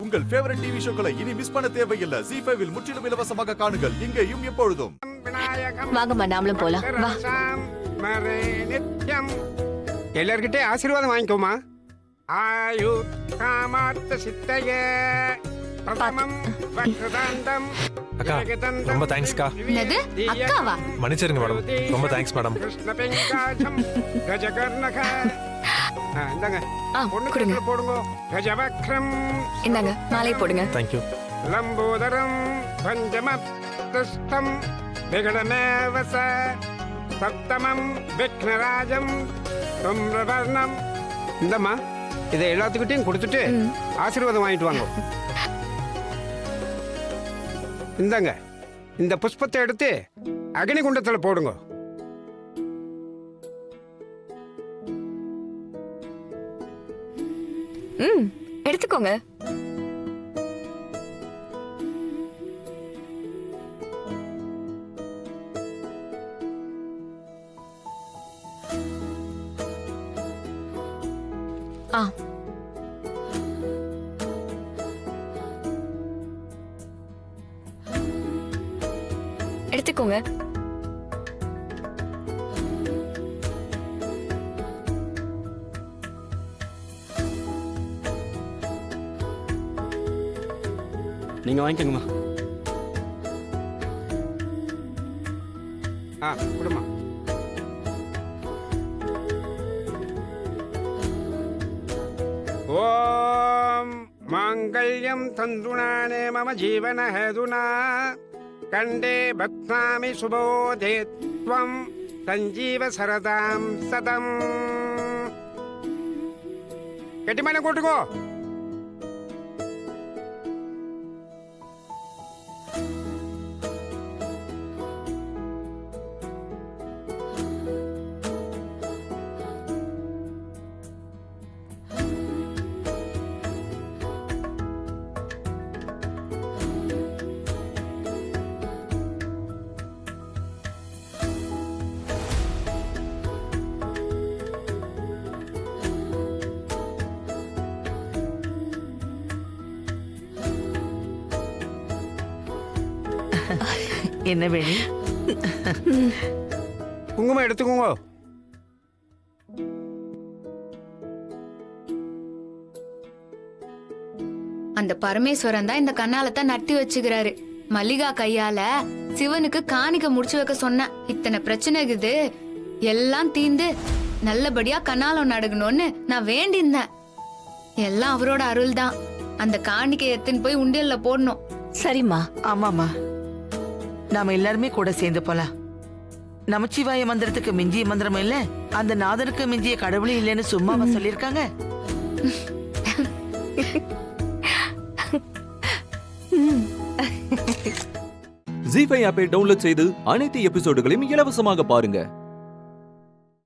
உங்கள் favourite TV ஷோக்களை இனி miss பண்ண தேவையில்லை. ZEE5 இல் முற்றிலும் இலவசமாக காணுங்கள். இங்கேயும் எப்பொழுதும். வாங்கம்மா, நாமளும் போலாம். வா. எல்லார்கிட்டே ஆசீர்வாதம் வாங்கிக்கோமா. ஆயு காமார்த்த சித்தைய பிரதமம் வக்ரதாண்டம். அக்கா, ரொம்ப தேங்க்ஸ்க்கா. என்னது அக்காவா? மன்னிச்சிருங்க மேடம், ரொம்ப தேங்க்ஸ் மேடம். கிருஷ்ண பெங்காஜம் கஜகர்ணக. இந்தாங்க கொடுங்க. போடுங்க. கஜவக்ரம். இந்தாங்க மாலை போடுங்க. தேங்க்யூ. லம்போதரம் பஞ்சமஸ்தம் விகடமேவச சப்தமம் விக்னராஜம் தும்ரவர்ணம். இந்தம்மா இதை எல்லாத்துக்கிட்டையும் கொடுத்துட்டு ஆசீர்வாதம் வாங்கிட்டு வாங்க. இந்தாங்க இந்த புஷ்பத்தை எடுத்து அக்னி குண்டத்தில் போடுங்க. எடுத்துக்கோங்க. எடுத்துக்கோங்க. நீங்க வாங்கிக்கோங்கம்மா. கொடுமா. ஓம் மாங்கல்யம் தந்துனானே மம ஜீவன ஹேதுனா கண்டே பக்னாமி சுபோதே த்வம் சஞ்சீவ சரதாம் சதம். கெட்டிமான கூட்டுக்கோ. என்ன வேணி? குங்குமம் எடுத்துக்கோங்க. அந்த பரமேஸ்வரன் தான் இந்த கண்ணாலத்தை நட்டி வச்சுக்கிறாரு. மல்லிகா கையால சிவனுக்கு காணிக்க முடிச்சு வைக்க சொன்ன. இத்தனை பிரச்சனை இருக்குது, எல்லாம் தீந்து நல்லபடியா கண்ணாலம் நடக்கணும்னு நான் வேண்டியிருந்தேன். எல்லாம் அவரோட அருள் தான். அந்த காணிக்கை எத்தின்னு போய் உண்டியல்ல போடணும். சரிம்மா. ஆமாமா, நாம எல்லாருமே கூட சேர்ந்து போலாம். நமச்சிவாய மந்திரத்துக்கு மிஞ்சிய மந்திரம் இல்ல, அந்த நாதனுக்கு மிஞ்சிய கடவுளே இல்லைன்னு சும்மாவா சொல்லிருக்காங்க? ZEE5 ஆப்பை டவுன்லோட் செய்து அனைத்து எபிசோடுகளையும் இலவசமாக பாருங்க.